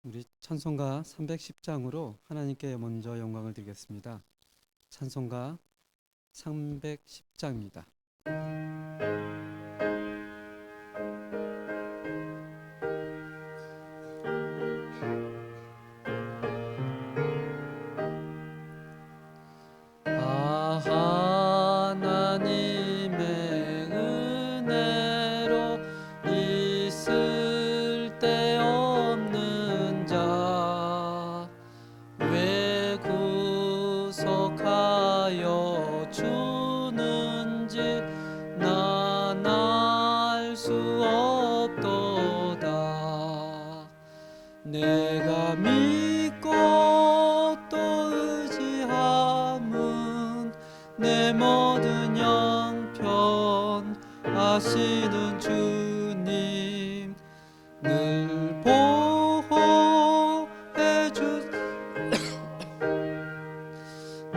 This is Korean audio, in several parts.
우리 찬송가 310장으로 하나님께 먼저 영광을 드리겠습니다. 찬송가 310장입니다. 하나님의 은혜로 있을 데 없는 자 왜 구속하여 주는지 난 알 수 없도다. 내가 믿고 또 의지함은 내 모든 형편 아시는 주님 늘 보호해 주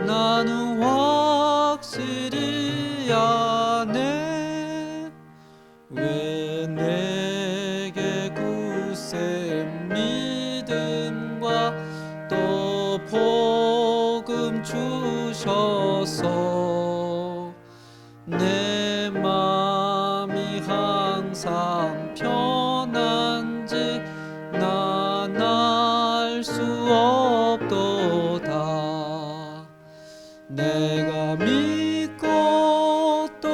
나는 확실히 아네. 왜 내게 굳세 믿음과 또 복음 주셔서 내 맘이 항상 편한지 난 알 수 없도다. 내가 믿고 또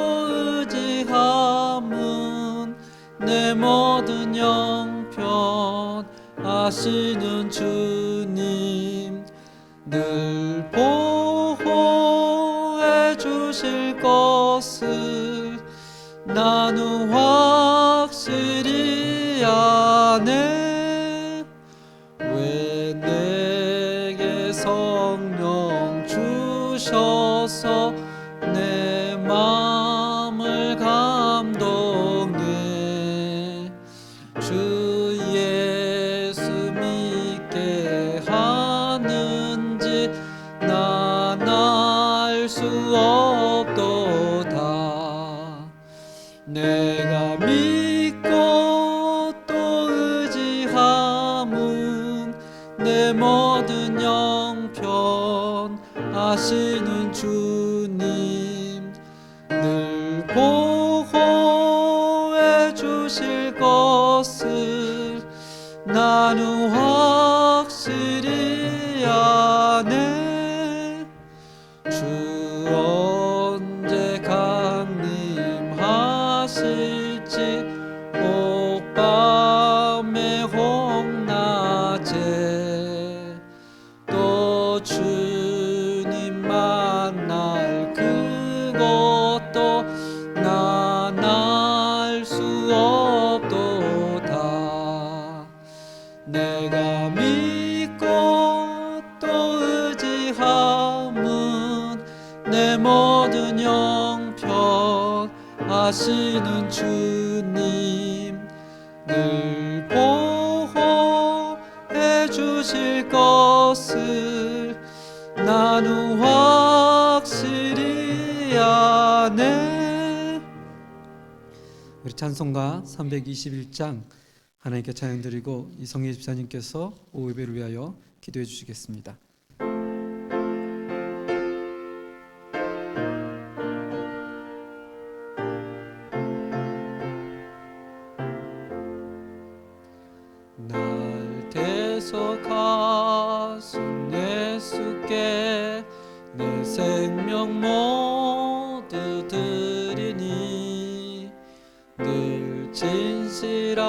의지함은 내 모든 형편 아시는 주님 늘 보호해 주실 것을 나는 확실히 아네. 왜 내게 성령 주셔서 내 마음을 감동해 주 예수 믿게 하는지 난 알 수 없도다. 내가 믿고 또 의지함은 내 모든 형편 아시는 주님 늘 보호해 주실 것을 나는 확실히 아네. 주 언제 강림하실지 혹밤에 혹낮에 또 주님 만날 그것도 난 알 수 없도다. 내가 믿고 또 의지함은 내 모든 형편 아시는 주님 늘 보호해 주실 것을 나는 확실히 아네. 우리 찬송가 321장 하나님께 찬양 드리고 이성희 집사님께서 오후 예배를 위하여 기도해 주시겠습니다. 날 대속하신 예수께 내 생명 모두 드리니 늘 진실하게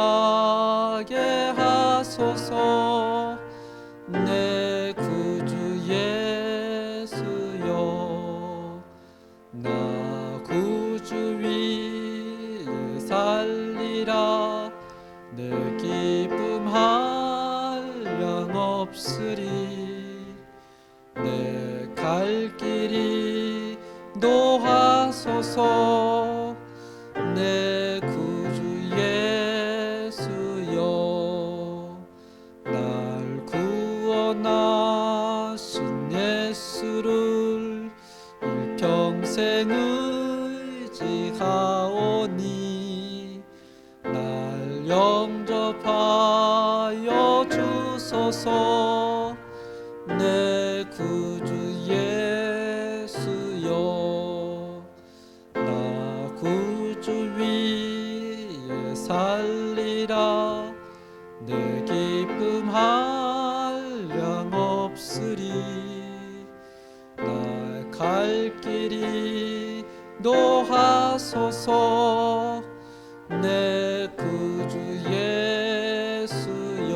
하소서. 내 구주 예수여 나 구주 위에 살리라. 내 기쁨 한량 없으리. 내 갈 길이 노하소서. 내 구주 예수여 날 구원하신 예수를 일평생 의지하오니 날 영접하여 주소서. 하소서. 내 구주 예수여, 나 구주 위에 살리라. 내 기쁨 한량 없으리. 날 갈 길이 노하소서. 내 구주 예수여,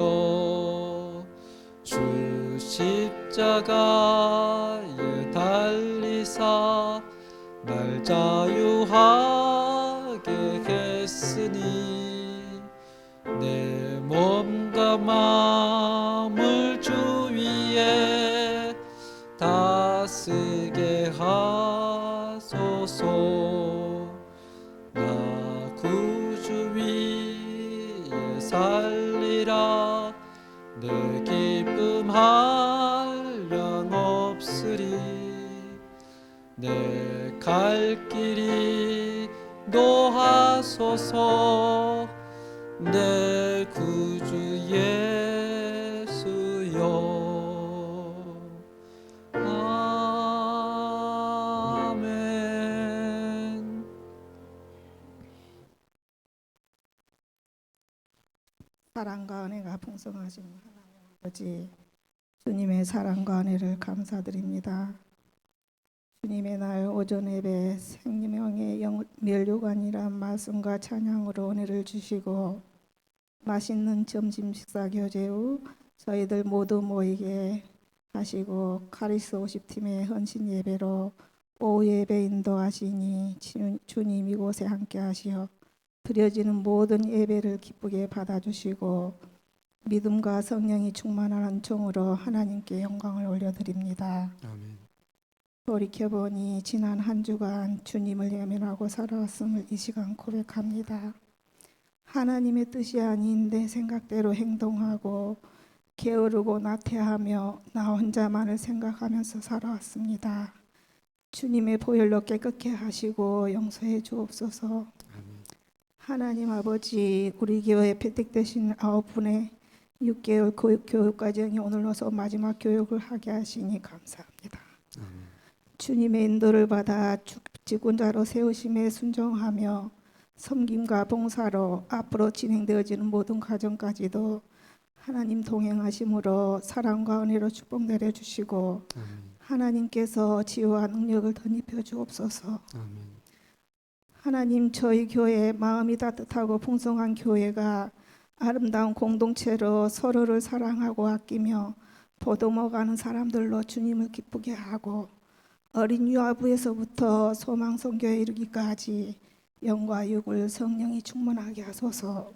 주 십자가에 달리사 날 자유하게 했으니, 내 몸과 마음을 주 위에 다스게 하소서. 나 구주 위에 살리라. 내 기쁨 한량 없으리. 내 갈 길이 노하소서. 내 구주 예수여. 아멘. 사랑과 은혜가 풍성하신 하나님 아버지, 주님의 사랑과 은혜를 감사드립니다. 주님의 날 오전 예배 생명의 면류관이란 말씀과 찬양으로 은혜를 주시고, 맛있는 점심 식사 교제 후 저희들 모두 모이게 하시고, 카리스 50팀의 헌신 예배로 오후 예배 인도하시니 주님 이곳에 함께 하시어 드려지는 모든 예배를 기쁘게 받아주시고, 믿음과 성령이 충만한 은총으로 하나님께 영광을 올려드립니다. 아멘. 돌이켜보니 지난 한 주간 주님을 예면하고 살아왔음을 이 시간 고백합니다. 하나님의 뜻이 아닌 내 생각대로 행동하고 게으르고 나태하며 나 혼자만을 생각하면서 살아왔습니다. 주님의 보혈로 깨끗게 하시고 용서해 주옵소서. 하나님 아버지, 우리 교회 패택되신 9분의 6개월 교육과정이 오늘로서 마지막 교육을 하게 하시니 감사합니다. 주님의 인도를 받아 직분자로 세우심에 순종하며 섬김과 봉사로 앞으로 진행되어지는 모든 과정까지도 하나님 동행하심으로 사랑과 은혜로 축복 내려주시고, 하나님께서 지혜와 능력을 덧입혀 주옵소서. 하나님, 저희 교회 마음이 따뜻하고 풍성한 교회가 아름다운 공동체로 서로를 사랑하고 아끼며 보듬어가는 사람들로 주님을 기쁘게 하고, 어린 유아부에서부터 소망 선교에 이르기까지 영과 육을 성령이 충만하게 하소서.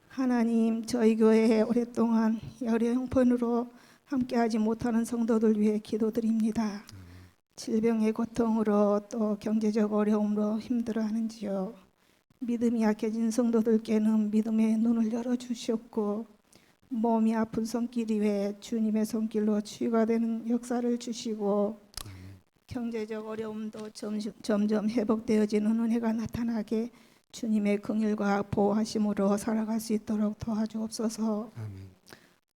하나님, 저희 교회에 오랫동안 열의 형편으로 함께하지 못하는 성도들 위해 기도드립니다. 질병의 고통으로 또 경제적 어려움으로 힘들어하는지요. 믿음이 약해진 성도들께는 믿음의 눈을 열어주시옵고, 몸이 아픈 손길 위에 주님의 손길로 치유가 되는 역사를 주시고, 경제적 어려움도 점점 회복되어지는 은혜가 나타나게 주님의 긍휼과 보호하심으로 살아갈 수 있도록 도와주옵소서.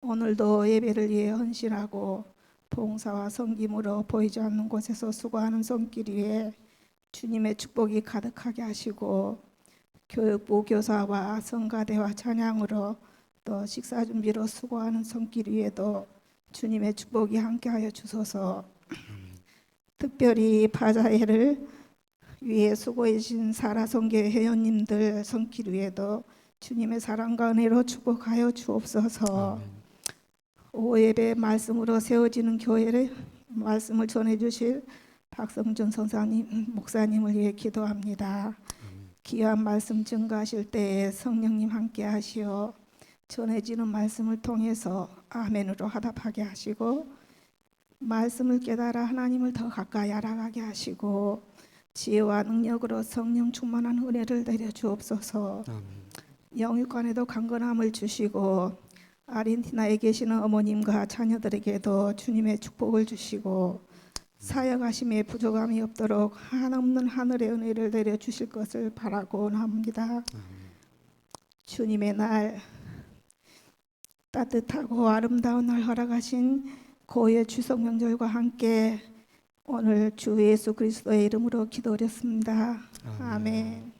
오늘도 예배를 위해 헌신하고 봉사와 섬김으로 보이지 않는 곳에서 수고하는 손길 위에 주님의 축복이 가득하게 하시고, 교육부 교사와 성가대와 찬양으로 또 식사 준비로 수고하는 손길 위에도 주님의 축복이 함께하여 주소서. 특별히 바자회를 위해 수고해 주신 사라성교회 회원님들 손길 위에도 주님의 사랑과 은혜로 축복하여 주옵소서. 오후 예배 말씀으로 세워지는 교회를 말씀을 전해 주실 박성준 선사님 목사님을 위해 기도합니다. 귀한 말씀 증거하실 때에 성령님 함께 하시어 전해지는 말씀을 통해서 아멘으로 화답하게 하시고, 말씀을 깨달아 하나님을 더 가까이 알아가게 하시고, 지혜와 능력으로 성령 충만한 은혜를 내려 주옵소서. 영육간에도 강건함을 주시고, 아르헨티나에 계시는 어머님과 자녀들에게도 주님의 축복을 주시고, 사역하심에 부족함이 없도록 한없는 하늘의 은혜를 내려 주실 것을 바라고 합니다. 주님의 날 따뜻하고 아름다운 날 허락하신 고의 추석 명절과 함께 오늘 주 예수 그리스도의 이름으로 기도드렸습니다. 아멘.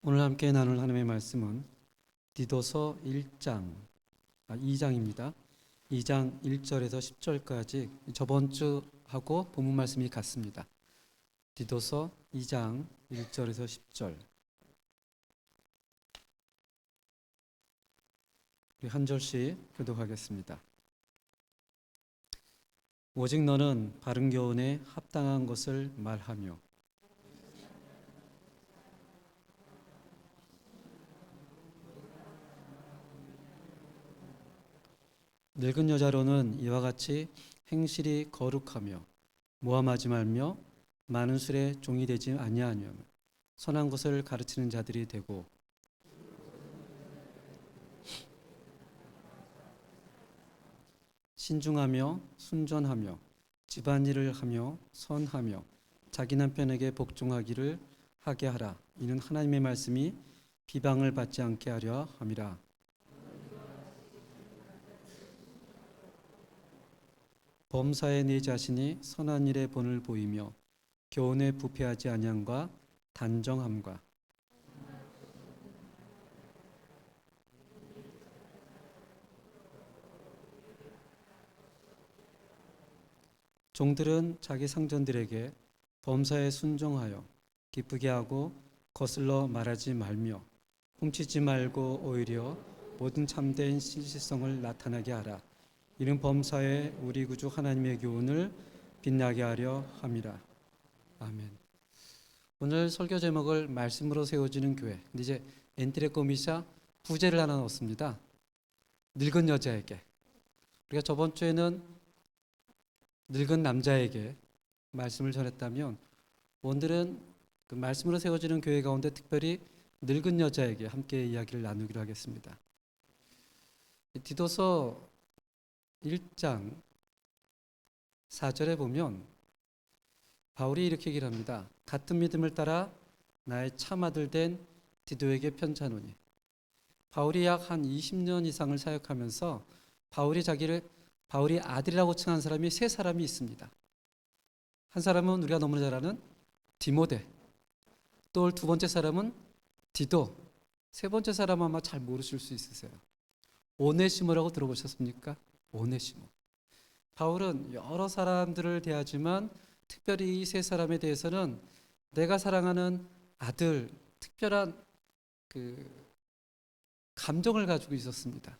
오늘 함께 나눌 하나님의 말씀은 디도서 2장입니다. 2장 1절에서 10절까지 저번 주하고 본문 말씀이 같습니다. 디도서 2장 1절에서 10절. 우리 한 절씩 교독하겠습니다. 오직 너는 바른 교훈에 합당한 것을 말하며 늙은 여자로는 이와 같이 행실이 거룩하며 모함하지 말며 많은 술에 종이 되지 아니하며 선한 것을 가르치는 자들이 되고 신중하며 순전하며 집안일을 하며 선하며 자기 남편에게 복종하기를 하게 하라. 이는 하나님의 말씀이 비방을 받지 않게 하려 함이라. 범사에 네 자신이 선한 일에 본을 보이며 교훈에 부패하지 아니함과 단정함과 종들은 자기 상전들에게 범사에 순종하여 기쁘게 하고 거슬러 말하지 말며 훔치지 말고 오히려 모든 참된 신실성을 나타나게 하라. 이는 범사에 우리 구주 하나님의 교훈을 빛나게 하려 함이라. 아멘. 오늘 설교 제목을 말씀으로 세워지는 교회. 근데 이제 엔트레 코미샤 부제를 하나 넣었습니다. 늙은 여자에게. 우리가 저번 주에는 늙은 남자에게 말씀을 전했다면 오늘은 그 말씀으로 세워지는 교회 가운데 특별히 늙은 여자에게 함께 이야기를 나누기로 하겠습니다. 디도서 1장 4절에 보면 바울이 이렇게 얘기를 합니다. 같은 믿음을 따라 나의 참아들 된 디도에게 편지하노니. 바울이 약 한 20년 이상을 사역하면서 바울이 아들이라고 칭한 사람이 세 사람이 있습니다. 한 사람은 우리가 너무나 잘 아는 디모데, 또 두 번째 사람은 디도, 세 번째 사람은 아마 잘 모르실 수 있으세요. 오네시모라고 들어보셨습니까? 오네시모. 바울은 여러 사람들을 대하지만 특별히 이 세 사람에 대해서는 내가 사랑하는 아들, 특별한 감정을 가지고 있었습니다.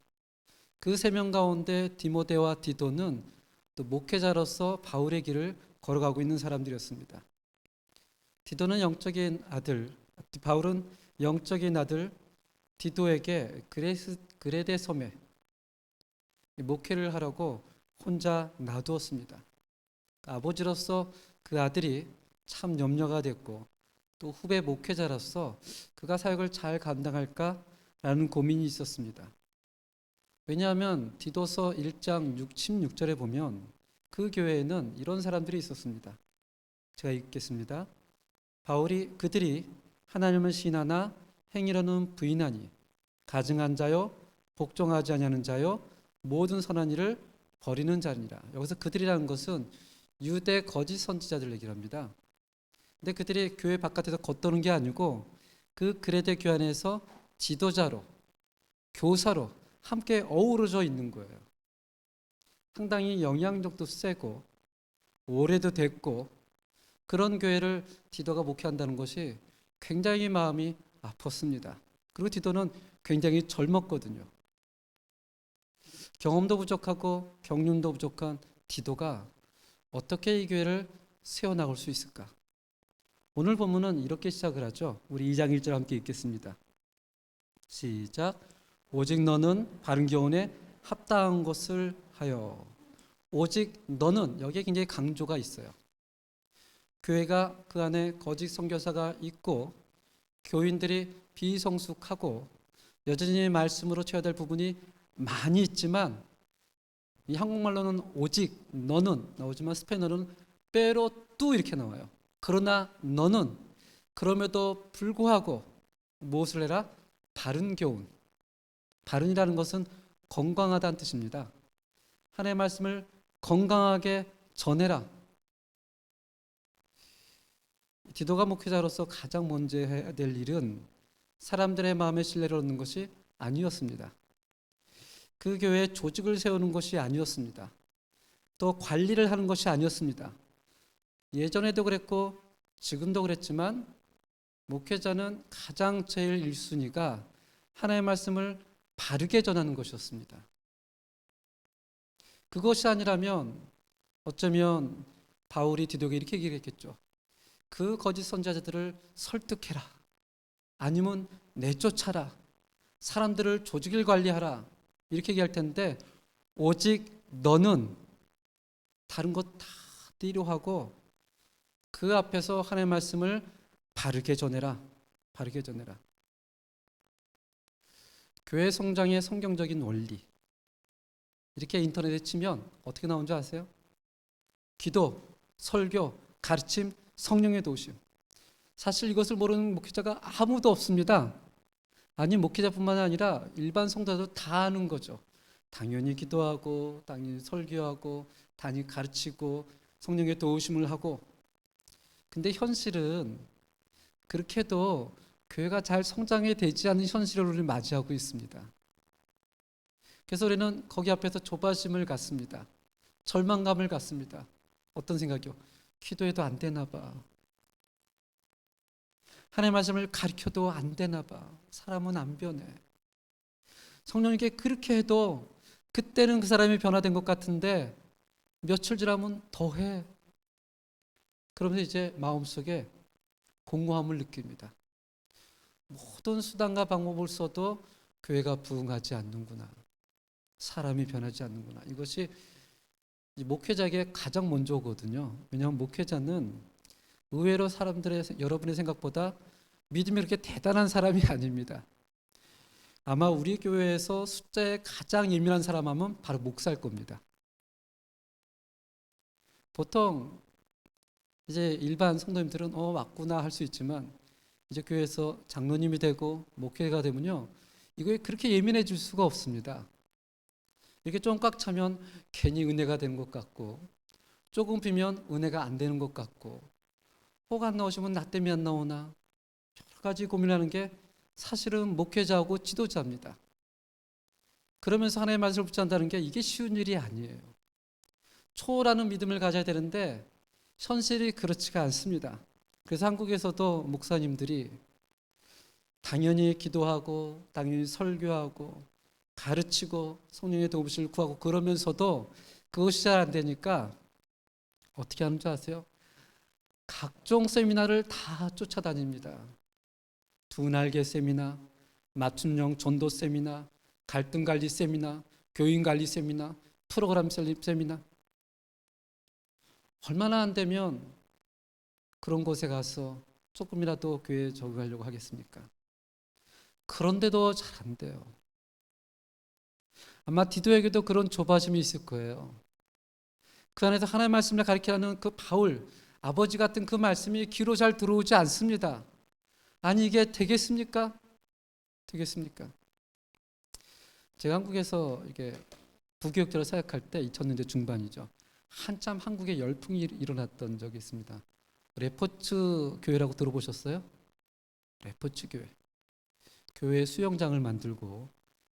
그 세 명 가운데 디모데와 디도는 또 목회자로서 바울의 길을 걸어가고 있는 사람들이었습니다. 디도는 영적인 아들, 바울은 영적인 아들 디도에게 그레데 섬에 목회를 하라고 혼자 놔두었습니다. 아버지로서 그 아들이 참 염려가 됐고 또 후배 목회자로서 그가 사역을 잘 감당할까라는 고민이 있었습니다. 왜냐하면 디도서 1장 16절에 보면 그 교회에는 이런 사람들이 있었습니다. 제가 읽겠습니다. 그들이 하나님을 신하나 행위로는 부인하니 가증한 자요 복종하지 아니하는 자요 모든 선한 일을 버리는 자니라. 여기서 그들이라는 것은 유대 거짓 선지자들 얘기를 합니다. 근데 그들이 교회 바깥에서 겉도는 게 아니고 그 그레데 교회 안에서 지도자로 교사로 함께 어우러져 있는 거예요. 상당히 영향력도 세고 오래도 됐고 그런 교회를 디도가 목회한다는 것이 굉장히 마음이 아팠습니다. 그리고 디도는 굉장히 젊었거든요. 경험도 부족하고 경륜도 부족한 디도가 어떻게 이 교회를 세워나갈 수 있을까? 오늘 본문은 이렇게 시작을 하죠. 우리 2장 1절 함께 읽겠습니다. 시작. 오직 너는 바른 교훈에 합당한 것을 하여. 오직 너는, 여기에 굉장히 강조가 있어요. 교회가 그 안에 거짓 선교사가 있고 교인들이 비성숙하고 여전히 말씀으로 채워야 될 부분이 많이 있지만, 이 한국말로는 오직 너는 나오지만 스페인어로는 pero tú 이렇게 나와요. 그러나 너는, 그럼에도 불구하고 무엇을 해라? 바른 교훈. 바른이라는 것은 건강하다는 뜻입니다. 하나님의 말씀을 건강하게 전해라. 디도가 목회자로서 가장 먼저 해야 될 일은 사람들의 마음에 신뢰를 얻는 것이 아니었습니다. 그 교회에 조직을 세우는 것이 아니었습니다. 또 관리를 하는 것이 아니었습니다. 예전에도 그랬고 지금도 그랬지만 목회자는 가장 제일 1순위가 하나님의 말씀을 바르게 전하는 것이었습니다. 그것이 아니라면 어쩌면 바울이 디도에게 이렇게 얘기했겠죠. 그 거짓 선지자들을 설득해라. 아니면 내쫓아라. 사람들을 조직을 관리하라. 이렇게 얘기할 텐데, 오직 너는 다른 것 다 띠로하고 그 앞에서 하나님의 말씀을 바르게 전해라. 바르게 전해라. 교회 성장의 성경적인 원리, 이렇게 인터넷에 치면 어떻게 나온 줄 아세요? 기도, 설교, 가르침, 성령의 도우심. 사실 이것을 모르는 목회자가 아무도 없습니다. 아니, 목회자뿐만 아니라 일반 성도도 다 아는 거죠. 당연히 기도하고, 당연히 설교하고, 당연히 가르치고, 성령의 도우심을 하고. 근데 현실은 그렇게 해도 교회가 잘 성장이 되지 않는 현실을 우리는 맞이하고 있습니다. 그래서 우리는 거기 앞에서 조바심을 갖습니다. 절망감을 갖습니다. 어떤 생각이요? 기도해도 안 되나 봐. 하나님의 말씀을 가르쳐도 안 되나 봐. 사람은 안 변해. 성령님께 그렇게 해도 그때는 그 사람이 변화된 것 같은데 며칠 지나면 더해. 그러면서 이제 마음속에 공허함을 느낍니다. 모든 수단과 방법을 써도 교회가 부흥하지 않는구나. 사람이 변하지 않는구나. 이것이 목회자에게 가장 먼저거든요. 왜냐하면 목회자는 의외로 여러분의 생각보다 믿음이 그렇게 대단한 사람이 아닙니다. 아마 우리 교회에서 숫자에 가장 예민한 사람 하면 바로 목사일 겁니다. 보통 이제 일반 성도님들은 왔구나 할 수 있지만, 이제 교회에서 장로님이 되고 목회가 되면요, 이거에 그렇게 예민해질 수가 없습니다. 이렇게 좀 꽉 차면 괜히 은혜가 되는 것 같고, 조금 비면 은혜가 안 되는 것 같고, 혹 안 나오시면 나 때문에 안 나오나, 여러 가지 고민하는 게 사실은 목회자하고 지도자입니다. 그러면서 하나님의 말씀을 붙잡는다는 게 이게 쉬운 일이 아니에요. 초라는 믿음을 가져야 되는데 현실이 그렇지가 않습니다. 그래서 한국에서도 목사님들이 당연히 기도하고, 당연히 설교하고, 가르치고, 성령의 도우심을 구하고, 그러면서도 그것이 잘 안 되니까 어떻게 하는 줄 아세요? 각종 세미나를 다 쫓아다닙니다. 두 날개 세미나, 맞춤형 전도 세미나, 갈등 관리 세미나, 교인 관리 세미나, 프로그램 세미나. 얼마나 안 되면 그런 곳에 가서 조금이라도 교회에 적응하려고 하겠습니까? 그런데도 잘 안 돼요. 아마 디도에게도 그런 조바심이 있을 거예요. 그 안에서 하나님의 말씀을 가르치는 그 바울, 아버지 같은 그 말씀이 귀로 잘 들어오지 않습니다. 아니, 이게 되겠습니까? 되겠습니까? 제가 한국에서 이게 부교육자로 사역할 때 2000년대 중반이죠. 한참 한국에 열풍이 일어났던 적이 있습니다. 레포츠 교회라고 들어보셨어요? 레포츠 교회. 교회 수영장을 만들고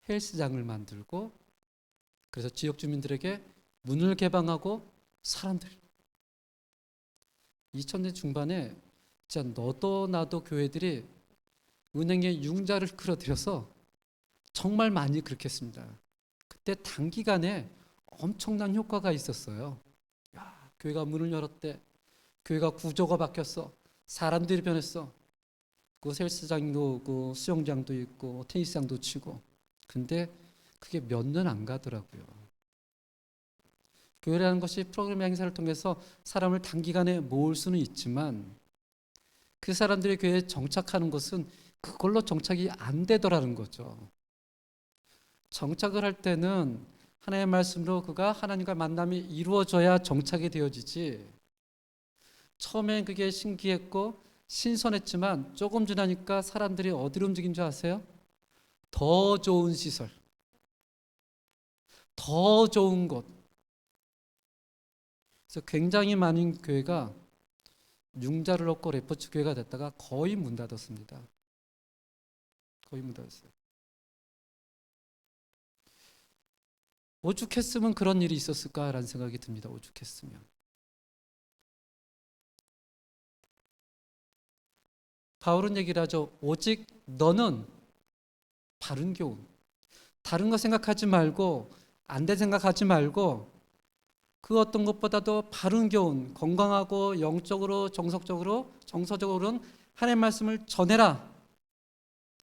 헬스장을 만들고, 그래서 지역 주민들에게 문을 개방하고 사람들, 2000년 중반에 진짜 너도 나도 교회들이 은행에 융자를 끌어들여서 정말 많이 그렇게 했습니다. 그때 단기간에 엄청난 효과가 있었어요. 야, 교회가 문을 열었대. 교회가 구조가 바뀌었어. 사람들이 변했어. 그 헬스장도 오고 수영장도 있고 테니스장도 치고. 근데 그게 몇 년 안 가더라고요. 교회라는 것이 프로그램 행사를 통해서 사람을 단기간에 모을 수는 있지만 그 사람들이 교회에 정착하는 것은 그걸로 정착이 안 되더라는 거죠. 정착을 할 때는 하나님의 말씀으로 그가 하나님과 만남이 이루어져야 정착이 되어지지. 처음엔 그게 신기했고 신선했지만 조금 지나니까 사람들이 어디로 움직인 줄 아세요? 더 좋은 시설, 더 좋은 곳. 그래서 굉장히 많은 교회가 융자를 얻고 레포츠 교회가 됐다가 거의 문 닫았습니다. 거의 문 닫았어요. 오죽했으면 그런 일이 있었을까라는 생각이 듭니다. 오죽했으면. 바울은 얘기를 하죠. 오직 너는 바른 교훈. 다른 거 생각하지 말고 안 돼 생각하지 말고 그 어떤 것보다도 바른 교훈, 건강하고 영적으로 정서적으로는 하나님의 말씀을 전해라.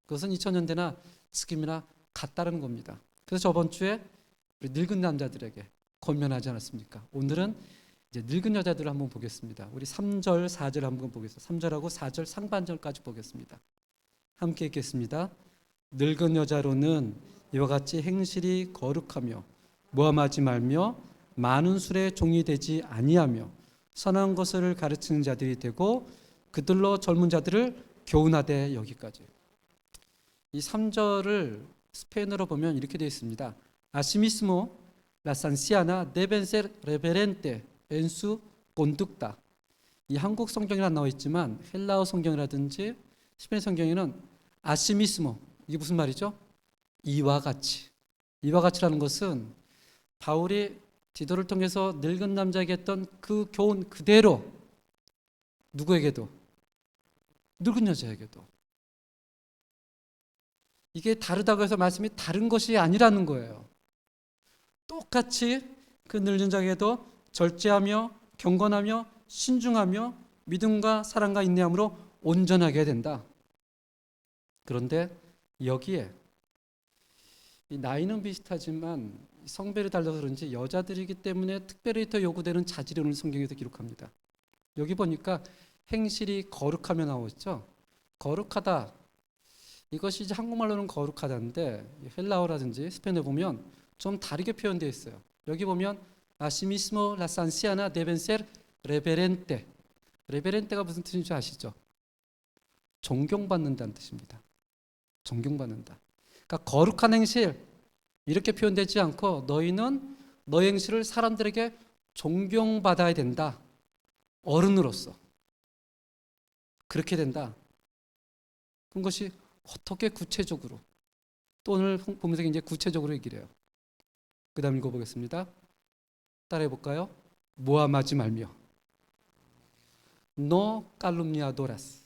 그것은 2000년대나 지금이나 같다는 겁니다. 그래서 저번 주에 우리 늙은 남자들에게 권면하지 않았습니까? 오늘은 이제 늙은 여자들을 한번 보겠습니다. 우리 3절, 4절 한번 보겠습니다. 3절하고 4절 상반절까지 보겠습니다. 함께 읽겠습니다. 늙은 여자로는 이와 같이 행실이 거룩하며 모함하지 말며 많은 술에 종이 되지 아니하며 선한 것을 가르치는 자들이 되고 그들로 젊은 자들을 교훈하되. 여기까지. 이 3절을 스페인어로 보면 이렇게 되어 있습니다. Asimismo, las ancianas deben ser reverentes en su conducta. 이 한국 성경에는 안 나와 있지만 헬라어 성경이라든지 스페인 성경에는 아시미스모, 이게 무슨 말이죠? 이와 같이. 이와 같이라는 것은 바울이 디도를 통해서 늙은 남자에게 했던 그 교훈 그대로 누구에게도, 늙은 여자에게도. 이게 다르다고 해서 말씀이 다른 것이 아니라는 거예요. 똑같이 그 늙은 자에게도 절제하며 경건하며 신중하며 믿음과 사랑과 인내함으로 온전하게 해야 된다. 그런데 여기에 이 나이는 비슷하지만 성별이 달라서 그런지 여자들이기 때문에 특별히 더 요구되는 자질을 오늘 성경에서 기록합니다. 여기 보니까 행실이 거룩하며 나오죠. 거룩하다. 이것이 이제 한국말로는 거룩하다인데 헬라어라든지 스페인어 보면 좀 다르게 표현되어 있어요. 여기 보면 Asimismo las ancianas deben ser reverente. 레베렌테가 무슨 뜻인지 아시죠? 존경받는다는 뜻입니다. 존경받는다. 그러니까 거룩한 행실 이렇게 표현되지 않고 너희는 너의 행실을 사람들에게 존경받아야 된다. 어른으로서. 그렇게 된다. 그것이 어떻게 구체적으로, 또 오늘 보면서 이제 구체적으로 얘기를 해요. 그 다음 읽어보겠습니다. 따라해 볼까요? 모함하지 말며. No calumniadoras.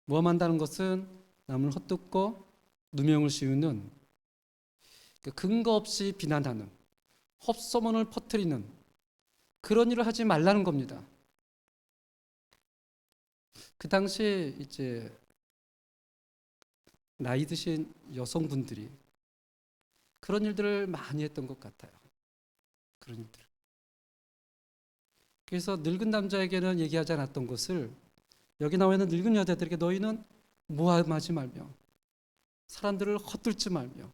모함한다는 것은 남을 헛듣고 누명을 씌우는, 근거 없이 비난하는, 헛소문을 퍼뜨리는 그런 일을 하지 말라는 겁니다. 그 당시 이제 나이 드신 여성분들이 그런 일들을 많이 했던 것 같아요. 그런 일들. 그래서 늙은 남자에게는 얘기하지 않았던 것을 여기 나와 있는 늙은 여자들에게 너희는 모함하지 말며 사람들을 헛들지 말며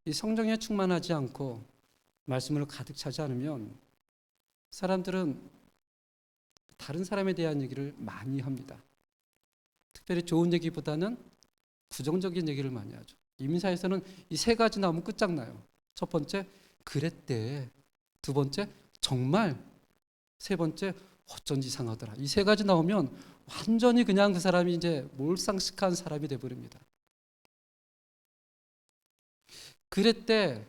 이 성경에 충만하지 않고 말씀으로 가득 차지 않으면 사람들은 다른 사람에 대한 얘기를 많이 합니다. 특별히 좋은 얘기보다는 부정적인 얘기를 많이 하죠. 이민사에서는 이 세 가지 나오면 끝장나요. 첫 번째, 그랬대. 두 번째, 정말. 세 번째, 어쩐지 이상하더라. 이 세 가지 나오면 완전히 그냥 그 사람이 이제 몰상식한 사람이 돼버립니다. 그랬대.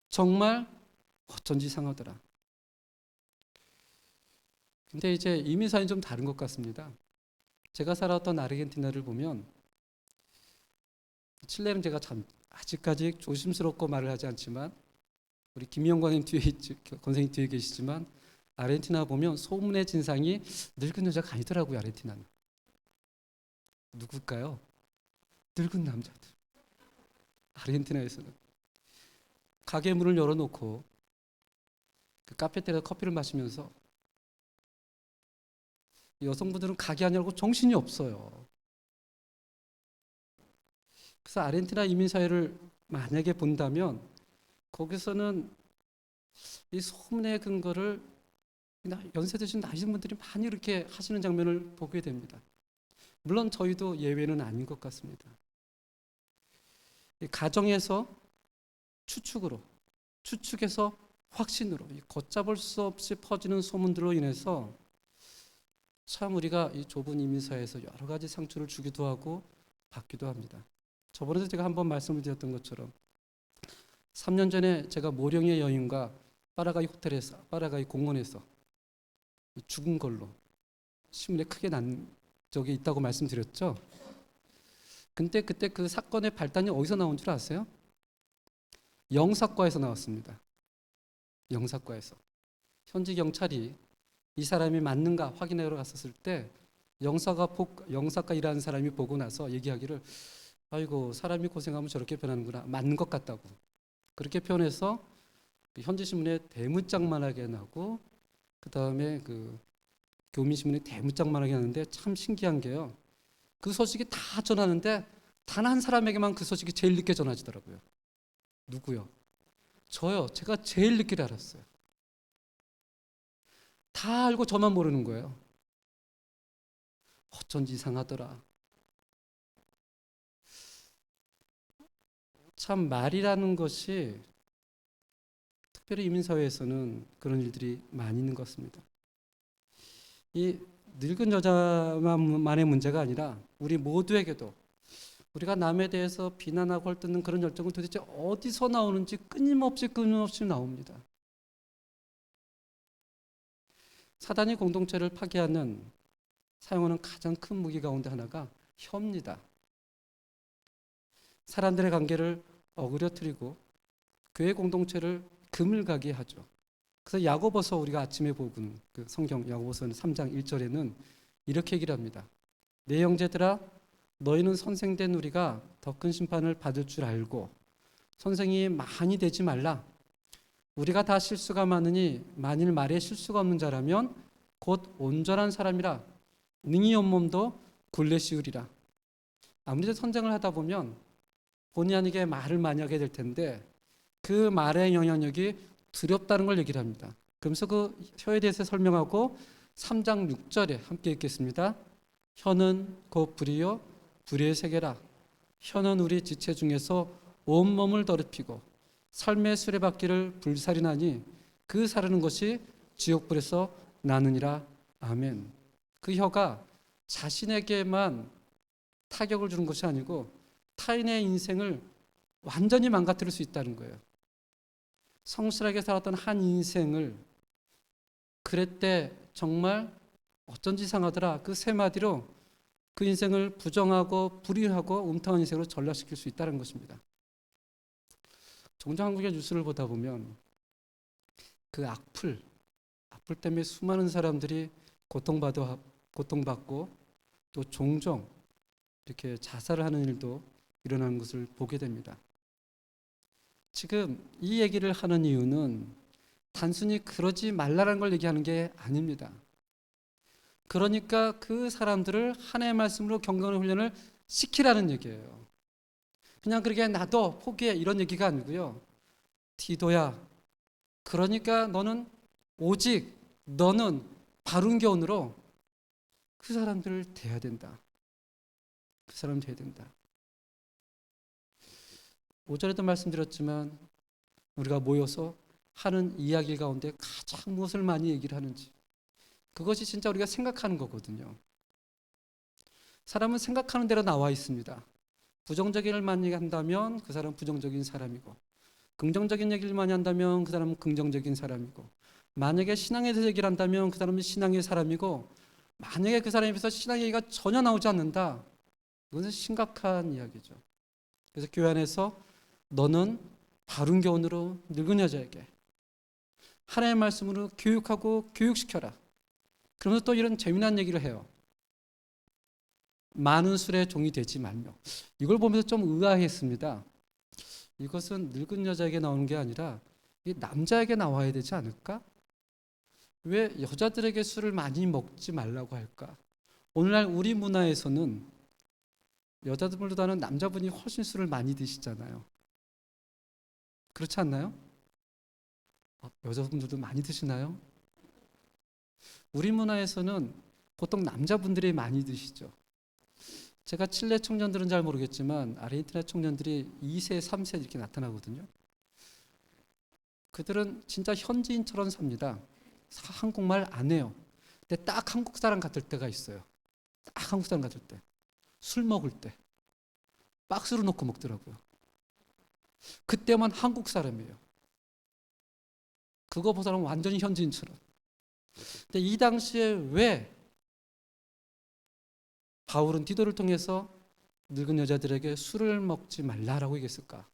정말 어쩐지 이상하더라. 근데 이제 이민사는 좀 다른 것 같습니다. 제가 살았던 아르헨티나를 보면, 칠레는 제가 참 아직까지 조심스럽고 말을 하지 않지만 우리 김영광님 뒤에 권생님 뒤에 계시지만 아르헨티나 보면 소문의 진상이 늙은 여자가 아니더라고요. 아르헨티나는 누굴까요? 늙은 남자들. 아르헨티나에서는 가게 문을 열어놓고 그 카페테리아 커피를 마시면서 여성분들은 가게 하냐고 정신이 없어요. 그래서 아르헨티나 이민 사회를 만약에 본다면 거기서는 이 소문의 근거를 연세 드신 나이신 분들이 많이 이렇게 하시는 장면을 보게 됩니다. 물론 저희도 예외는 아닌 것 같습니다. 이 가정에서 추측으로, 추측에서 확신으로 걷잡을 수 없이 퍼지는 소문들로 인해서 참 우리가 이 좁은 이민사회에서 여러 가지 상처를 주기도 하고 받기도 합니다. 저번에도 제가 한번 말씀을 드렸던 것처럼 3년 전에 제가 모령의 여인과 파라과이 호텔에서, 파라과이 공원에서 죽은 걸로 신문에 크게 난 적이 있다고 말씀드렸죠. 근데 그때 그 사건의 발단이 어디서 나온 줄 아세요? 영사과에서 나왔습니다. 영사과에서. 현지 경찰이 이 사람이 맞는가 확인하러 갔었을 때 영사과 일하는 사람이 보고 나서 얘기하기를 아이고 사람이 고생하면 저렇게 변하는구나. 맞는 것 같다고. 그렇게 표현해서 현지 신문에 대문짝만하게 나고 그 다음에 그 교민신문에 대문짝만하게 나는데 참 신기한 게요. 그 소식이 다 전하는데 단 한 사람에게만 그 소식이 제일 늦게 전해지더라고요. 누구요? 저요. 제가 제일 늦게 알았어요. 다 알고 저만 모르는 거예요. 어쩐지 이상하더라. 참 말이라는 것이 특별히 이민사회에서는 그런 일들이 많이 있는 것 같습니다. 이 늙은 여자만의 문제가 아니라 우리 모두에게도 우리가 남에 대해서 비난하고 헐뜯는 그런 열정은 도대체 어디서 나오는지 끊임없이 나옵니다. 사단이 공동체를 파괴하는 사용하는 가장 큰 무기 가운데 하나가 혀입니다. 사람들의 관계를 어그러뜨리고 교회 공동체를 그물가게 하죠. 그래서 야고보서 우리가 아침에 보군 그 성경 야고보서 3장 1절에는 이렇게 얘기를 합니다. 내 형제들아 너희는 선생된 우리가 더 큰 심판을 받을 줄 알고 선생이 많이 되지 말라. 우리가 다 실수가 많으니 만일 말에 실수가 없는 자라면 곧 온전한 사람이라 능히 온몸도 굴레 씌우리라. 아무리 선생을 하다 보면 본의 아니게 말을 많이 하게 될 텐데 그 말의 영향력이 두렵다는 걸 얘기를 합니다. 그러면서 그 혀에 대해서 설명하고 3장 6절에 함께 읽겠습니다. 혀는 곧 불이요 불의 세계라. 혀는 우리 지체 중에서 온몸을 더럽히고 삶의 수레바퀴를 불살이나니 그 사르는 것이 지옥불에서 나느니라. 아멘. 그 혀가 자신에게만 타격을 주는 것이 아니고 타인의 인생을 완전히 망가뜨릴 수 있다는 거예요. 성실하게 살았던 한 인생을 그랬대 정말 어쩐지 이상하더라 그 세 마디로 그 인생을 부정하고 불의하고 음탕한 인생으로 전락시킬 수 있다는 것입니다. 종종 한국의 뉴스를 보다 보면 그 악플 때문에 수많은 사람들이 고통받고 또 종종 이렇게 자살을 하는 일도 일어나는 것을 보게 됩니다. 지금 이 얘기를 하는 이유는 단순히 그러지 말라는 걸 얘기하는 게 아닙니다. 그러니까 그 사람들을 하나님의 말씀으로 경건의 훈련을 시키라는 얘기예요. 그냥 그렇게 놔둬 포기해 이런 얘기가 아니고요. 디도야, 그러니까 너는 바른 교훈으로 그 사람들을 대해야 된다. 그 사람 대해야 된다. 5절에도 말씀드렸지만 우리가 모여서 하는 이야기 가운데 가장 무엇을 많이 얘기를 하는지 그것이 진짜 우리가 생각하는 거거든요. 사람은 생각하는 대로 나와 있습니다. 부정적인 일을 많이 한다면 그 사람은 부정적인 사람이고 긍정적인 얘기를 많이 한다면 그 사람은 긍정적인 사람이고 만약에 신앙에 대해서 얘기를 한다면 그 사람은 신앙의 사람이고 만약에 그 사람에 비해서 신앙 얘기가 전혀 나오지 않는다. 그것은 심각한 이야기죠. 그래서 교회 안에서 너는 바른 교훈으로 늙은 여자에게 하나님의 말씀으로 교육하고 교육시켜라. 그러면서 또 이런 재미난 얘기를 해요. 많은 술의 종이 되지 말며. 이걸 보면서 좀 의아했습니다. 이것은 늙은 여자에게 나오는 게 아니라 이 남자에게 나와야 되지 않을까? 왜 여자들에게 술을 많이 먹지 말라고 할까? 오늘날 우리 문화에서는 여자들보다는 남자분이 훨씬 술을 많이 드시잖아요. 그렇지 않나요? 여자분들도 많이 드시나요? 우리 문화에서는 보통 남자분들이 많이 드시죠. 제가 칠레 청년들은 잘 모르겠지만 아르헨티나 청년들이 2세, 3세 이렇게 나타나거든요. 그들은 진짜 현지인처럼 삽니다. 한국말 안 해요. 근데 딱 한국 사람 같을 때가 있어요. 딱 한국 사람 같을 때. 술 먹을 때. 박스로 놓고 먹더라고요. 그때만 한국 사람이에요. 그거 보다는 완전히 현지인처럼. 근데 이 당시에 왜 바울은 디도를 통해서 늙은 여자들에게 술을 먹지 말라라고 얘기했을까?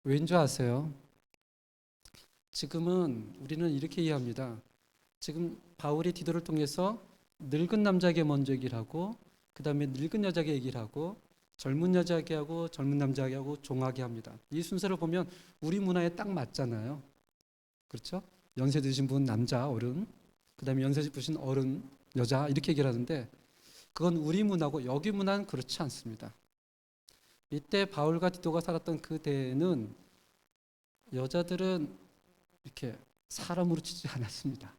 왠지 아세요? 지금은 우리는 이렇게 이해합니다. 지금 바울이 디도를 통해서 늙은 남자에게 먼저 얘기를 하고 그 다음에 늙은 여자에게 얘기를 하고 젊은 여자에게 하고 젊은 남자에게 하고 종하게 합니다. 이 순서를 보면 우리 문화에 딱 맞잖아요. 그렇죠? 연세 드신 분 남자 어른, 그 다음에 연세 드신 어른 여자 이렇게 얘기를 하는데 그건 우리 문화고 여기 문화는 그렇지 않습니다. 이때 바울과 디도가 살았던 그 때에는 여자들은 이렇게 사람으로 치지 않았습니다.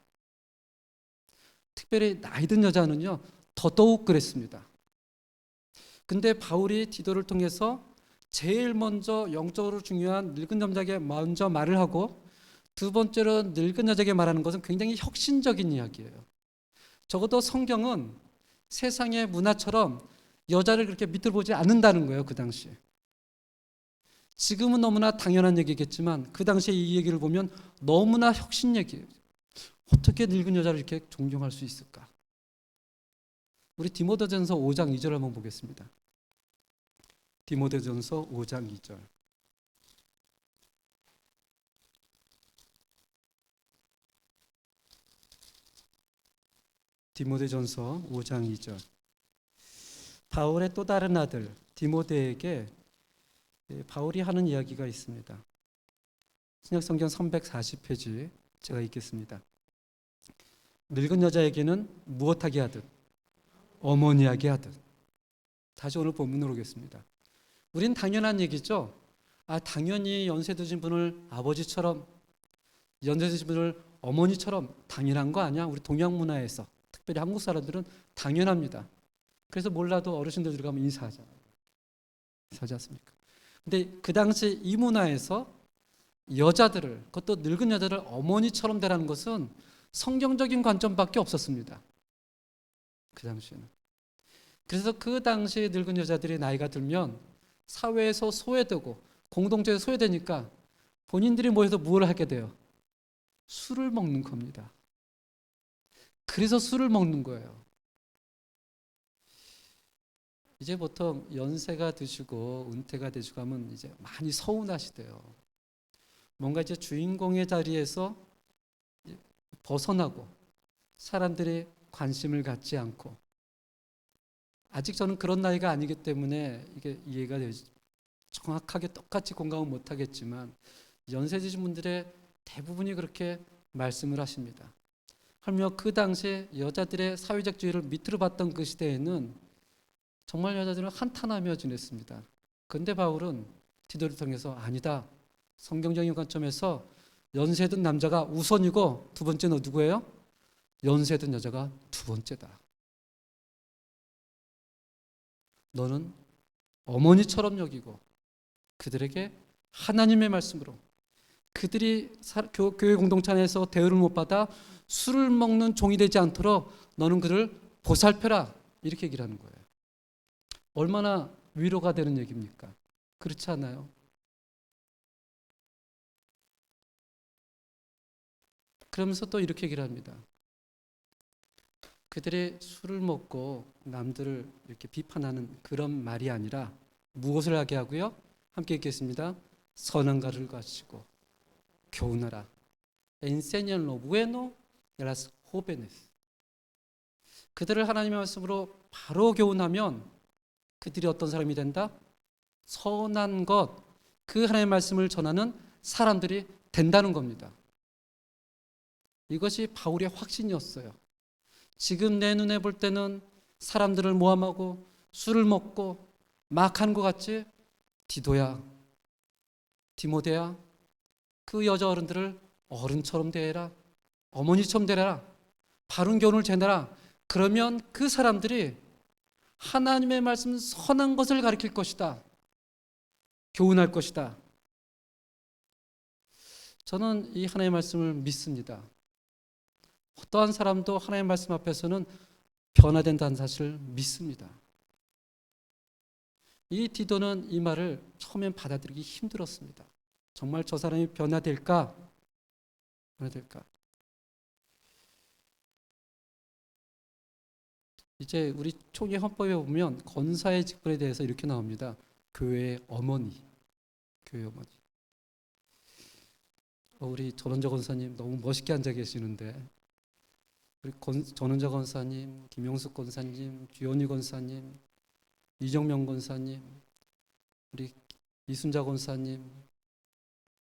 특별히 나이 든 여자는요 더더욱 그랬습니다. 근데 바울이 디도를 통해서 제일 먼저 영적으로 중요한 늙은 남자에게 먼저 말을 하고 두 번째로 늙은 여자에게 말하는 것은 굉장히 혁신적인 이야기예요. 적어도 성경은 세상의 문화처럼 여자를 그렇게 밑으로 보지 않는다는 거예요. 그 당시에. 지금은 너무나 당연한 얘기겠지만 그 당시에 이 얘기를 보면 너무나 혁신 얘기예요. 어떻게 늙은 여자를 이렇게 존경할 수 있을까? 우리 디모데전서 5장 2절 한번 보겠습니다. 디모데전서 5장 2절. 디모데전서 5장 2절. 바울의 또 다른 아들 디모데에게 바울이 하는 이야기가 있습니다. 신약성경 340페이지 제가 읽겠습니다. 늙은 여자에게는 무엇하게 하듯 어머니하게 하듯. 다시 오늘 본문으로 오겠습니다. 우린 당연한 얘기죠. 당연히 연세 드신 분을 아버지처럼 연세 드신 분을 어머니처럼 당연한 거 아니야? 우리 동양 문화에서 특별히 한국 사람들은 당연합니다. 그래서 몰라도 어르신들 들어가면 인사하잖아요. 인사하지 않습니까? 근데 그 당시 이 문화에서 여자들을, 그것도 늙은 여자를 어머니처럼 대하는 것은 성경적인 관점밖에 없었습니다. 그 당시에는. 그래서 그 당시 늙은 여자들이 나이가 들면 사회에서 소외되고 공동체에서 소외되니까 본인들이 모여서 무엇을 하게 돼요? 술을 먹는 겁니다. 그래서 술을 먹는 거예요. 이제 보통 연세가 드시고 은퇴가 되시고 하면 이제 많이 서운하시대요. 뭔가 이제 주인공의 자리에서 벗어나고 사람들이 관심을 갖지 않고 아직 저는 그런 나이가 아니기 때문에 이게 이해가 되지 정확하게 똑같이 공감은 못하겠지만 연세 드신 분들의 대부분이 그렇게 말씀을 하십니다. 하며 그 당시에 여자들의 사회적 지위를 밑으로 봤던 그 시대에는 정말 여자들은 한탄하며 지냈습니다. 그런데 바울은 디도를 통해서 아니다. 성경적인 관점에서 연세 든 남자가 우선이고 두 번째는 누구예요? 연세 든 여자가 두 번째다. 너는 어머니처럼 여기고 그들에게 하나님의 말씀으로 그들이 교회 공동체 안에서 대우를 못 받아 술을 먹는 종이 되지 않도록 너는 그를 보살펴라. 이렇게 얘기를 하는 거예요. 얼마나 위로가 되는 얘기입니까? 그렇지 않아요? 그러면서 또 이렇게 얘기를 합니다. 그들이 술을 먹고 남들을 이렇게 비판하는 그런 말이 아니라 무엇을 하게 하고요? 함께 읽겠습니다. 선한 가를 가지고 교훈하라. enseñan lo bueno de las jóvenes. 그들을 하나님의 말씀으로 바로 교훈하면 그들이 어떤 사람이 된다? 선한 것, 그 하나님의 말씀을 전하는 사람들이 된다는 겁니다. 이것이 바울의 확신이었어요. 지금 내 눈에 볼 때는 사람들을 모함하고 술을 먹고 막 하는 것 같지? 디도야, 디모데야, 그 여자 어른들을 어른처럼 대해라. 어머니처럼 대해라. 바른 교훈을 전해라. 그러면 그 사람들이 하나님의 말씀 선한 것을 가르칠 것이다. 교훈할 것이다. 저는 이 하나님의 말씀을 믿습니다. 어떠한 사람도 하나님의 말씀 앞에서는 변화된다는 사실을 믿습니다. 이 디도는 이 말을 처음엔 받아들이기 힘들었습니다. 정말 저 사람이 변화될까? 이제 우리 총회 헌법에 보면 권사의 직분에 대해서 이렇게 나옵니다. 교회의 어머니, 교회 어머니. 우리 전원자 권사님 너무 멋있게 앉아 계시는데, 우리 전원자 권사님, 김용숙 권사님, 주연희 권사님, 이정명 권사님, 우리 이순자 권사님,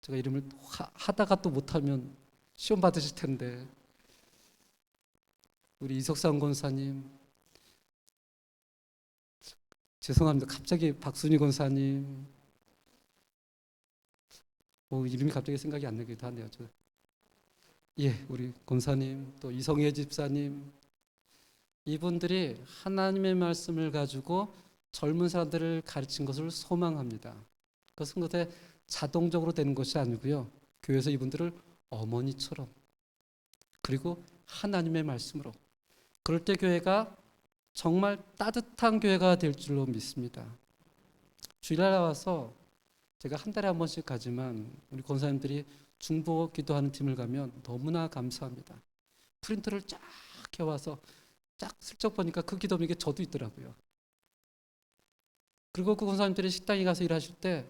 제가 이름을 하다가 또 못하면 시험 받으실 텐데, 우리 이석상 권사님, 죄송합니다. 갑자기 박순희 권사님, 이름이 갑자기 생각이 안 나기도 하네요. 우리 권사님, 또 이성혜 집사님, 이분들이 하나님의 말씀을 가지고 젊은 사람들을 가르친 것을 소망합니다. 그것은 그때 자동적으로 되는 것이 아니고요. 교회에서 이분들을 어머니처럼, 그리고 하나님의 말씀으로, 그럴 때 교회가 정말 따뜻한 교회가 될 줄로 믿습니다. 주일날 와서 제가 한 달에 한 번씩 가지만 우리 권사님들이 중보 기도하는 팀을 가면 너무나 감사합니다. 프린트를 쫙 해와서 쫙 슬쩍 보니까 그 기도문에 저도 있더라고요. 그리고 그 권사님들이 식당에 가서 일하실 때,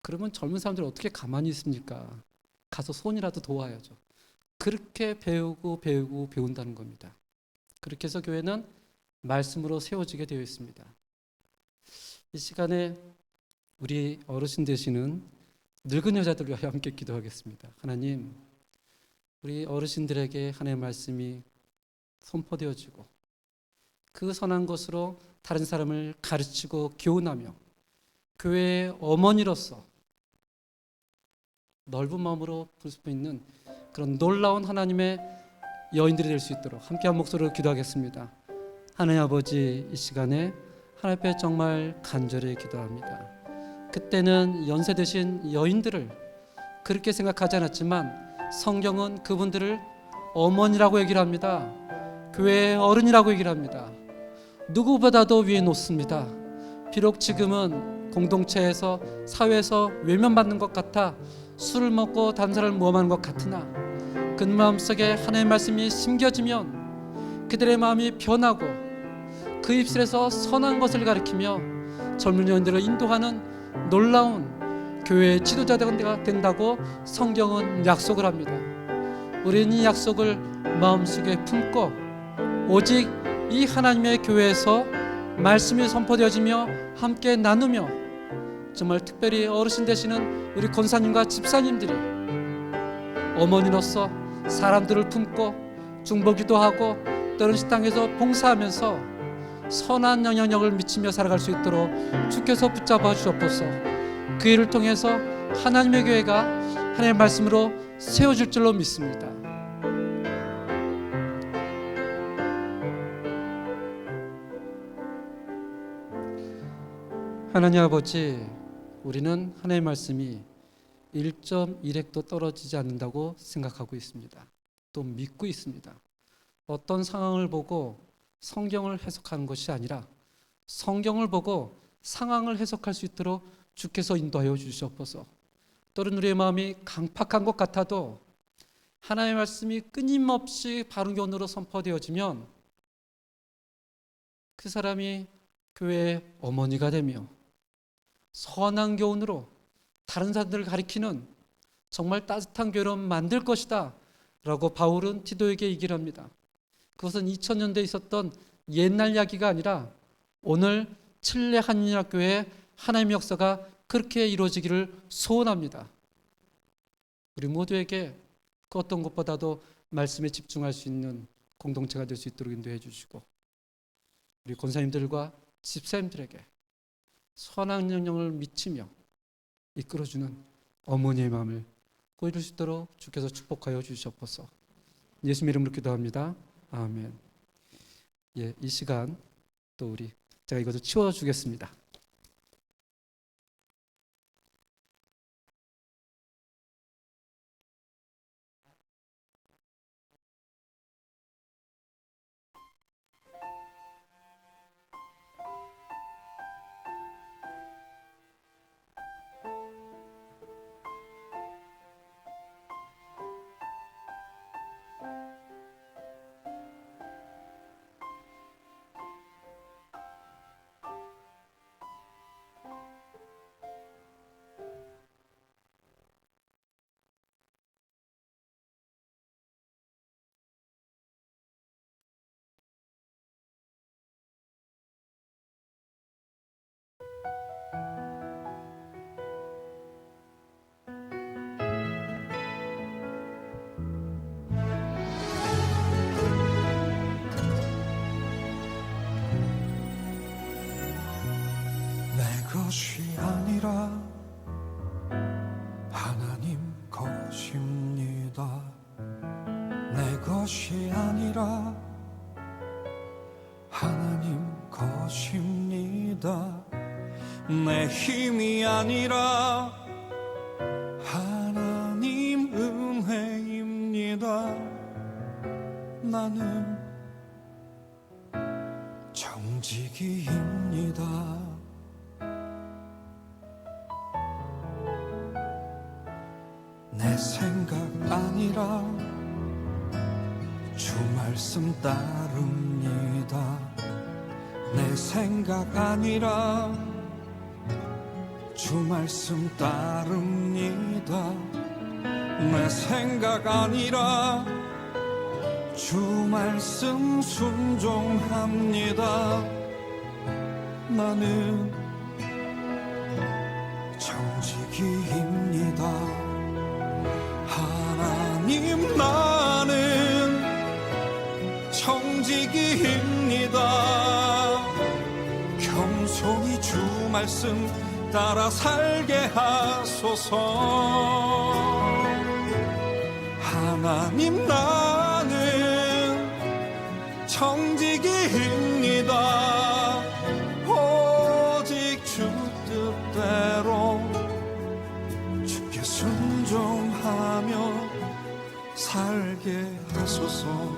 그러면 젊은 사람들이 어떻게 가만히 있습니까? 가서 손이라도 도와야죠. 그렇게 배운다는 겁니다. 그렇게 해서 교회는 말씀으로 세워지게 되어 있습니다. 이 시간에 우리 어르신 되시는 늙은 여자들 위하여 함께 기도하겠습니다. 하나님, 우리 어르신들에게 하나님의 말씀이 선포되어지고 그 선한 것으로 다른 사람을 가르치고 교훈하며 교회의 어머니로서 넓은 마음으로 볼 수 있는 그런 놀라운 하나님의 여인들이 될 수 있도록 함께 한 목소리로 기도하겠습니다. 하나님 아버지, 이 시간에 하나님 앞에 정말 간절히 기도합니다. 그때는 연세 드신 여인들을 그렇게 생각하지 않았지만 성경은 그분들을 어머니라고 얘기를 합니다. 교회의 어른이라고 얘기를 합니다. 누구보다도 위에 놓습니다. 비록 지금은 공동체에서, 사회에서 외면받는 것 같아 술을 먹고 다른 사람을 모함하는 것 같으나 그 마음속에 하나님의 말씀이 심겨지면 그들의 마음이 변하고 그 입술에서 선한 것을 가리키며 젊은 여인들을 인도하는 놀라운 교회의 지도자가 된다고 성경은 약속을 합니다. 우리는 이 약속을 마음속에 품고 오직 이 하나님의 교회에서 말씀이 선포되어지며 함께 나누며, 정말 특별히 어르신 되시는 우리 권사님과 집사님들이 어머니로서 사람들을 품고 중보기도 하고 때로는 식당에서 봉사하면서 선한 영향력을 미치며 살아갈 수 있도록 주께서 붙잡아 주옵소서. 그 일을 통해서 하나님의 교회가 하나님의 말씀으로 세워질 줄로 믿습니다. 하나님 아버지, 우리는 하나님의 말씀이 1.1핵도 떨어지지 않는다고 생각하고 있습니다. 또 믿고 있습니다. 어떤 상황을 보고 성경을 해석하는 것이 아니라 성경을 보고 상황을 해석할 수 있도록 주께서 인도하여 주시옵소서. 또는 우리의 마음이 강팍한 것 같아도 하나님의 말씀이 끊임없이 바른 교훈으로 선포되어지면 그 사람이 교회의 어머니가 되며 선한 교훈으로 다른 사람들을 가리키는 정말 따뜻한 교회로 만들 것이다 라고 바울은 티도에게 얘기를 합니다. 그것은 2000년대에 있었던 옛날 이야기가 아니라 오늘 칠레 한인학교의 하나님의 역사가 그렇게 이루어지기를 소원합니다. 우리 모두에게 그 어떤 것보다도 말씀에 집중할 수 있는 공동체가 될 수 있도록 인도해 주시고, 우리 권사님들과 집사님들에게 선한 영향을 미치며 이끌어주는 어머니의 마음을 보여줄 수 있도록 주께서 축복하여 주시옵소서. 예수님 이름으로 기도합니다. 아멘. 이 시간 또 제가 이것을 치워주겠습니다. 것이 아니라 하나님 것입니다. 내 것이 아니라 하나님 것입니다. 내 힘이 아니라 하나님 은혜입니다. 나는 정직이입니다. 내 생각 아니라 주 말씀 따릅니다. 내 생각 아니라 주 말씀 따릅니다. 내 생각 아니라 주 말씀 순종합니다. 나는 정직이입니다. 하나님, 나는 정직이입니다. 겸손히 주 말씀 따라 살게 하소서. 하나님, 나는 정직이입니다. 오직 주 뜻대로 주께 순종하며 살게 하소서.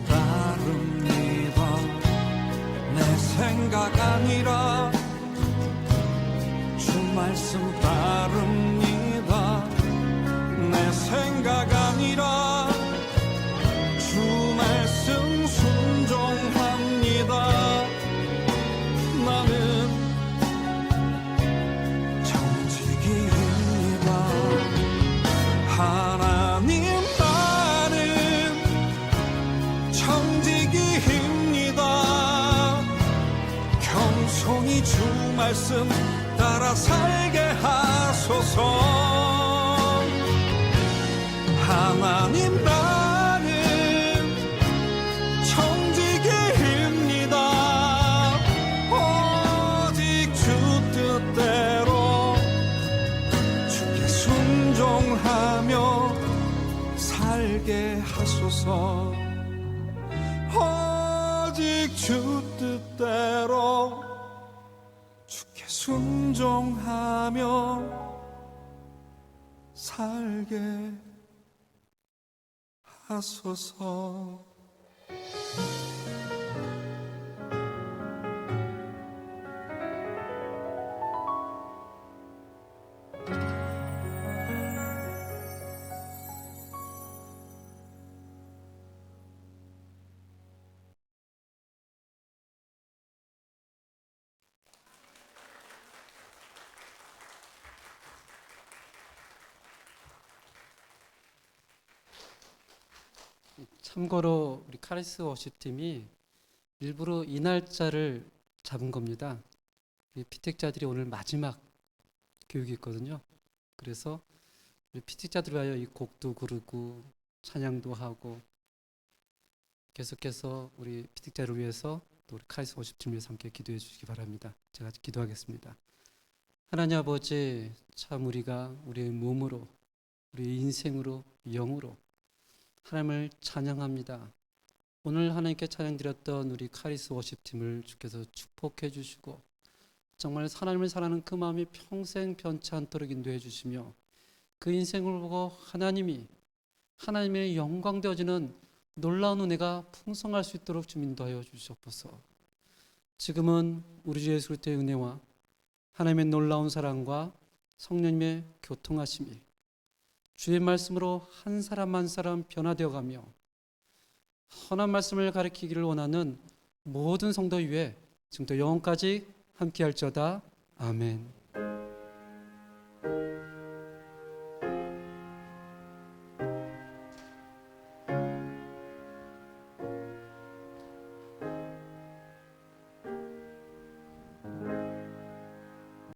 따릅니다. 내 생각 아니라 주 말씀 따릅니다. 내 생각 아니라 주 말씀 순종합니다. 나는 정직이입니다. 하나님, 겸손히 주 말씀 따라 살게 하소서. 하나님, 나는 정직이입니다. 오직 주 뜻대로 주께 순종하며 살게 하소서. 뜻대로 주께 순종하며 살게 하소서. 참고로 우리 카리스 워십팀이 일부러 이 날짜를 잡은 겁니다. 이 피택자들이 오늘 마지막 교육이 있거든요. 그래서 우리 피택자들을 위하여 이 곡도 부르고 찬양도 하고 계속해서 우리 피택자를 위해서 또 우리 카리스 워십팀을 위해서 함께 기도해 주시기 바랍니다. 제가 기도하겠습니다. 하나님 아버지, 참 우리가 우리의 몸으로, 우리의 인생으로, 영으로 하나님을 찬양합니다. 오늘 하나님께 찬양드렸던 우리 카리스 워십팀을 주께서 축복해 주시고 정말 하나님을 사랑하는 그 마음이 평생 변치 않도록 인도해 주시며 그 인생을 보고 하나님의 영광 되어지는 놀라운 은혜가 풍성할 수 있도록 좀 인도하여 주시옵소서. 지금은 우리 주 예수 그리스도의 은혜와 하나님의 놀라운 사랑과 성령님의 교통하심이 주의 말씀으로 한 사람 한 사람 변화되어 가며 선한 말씀을 가르치기를 원하는 모든 성도 위에 지금부터 영원까지 함께할지어다. 아멘.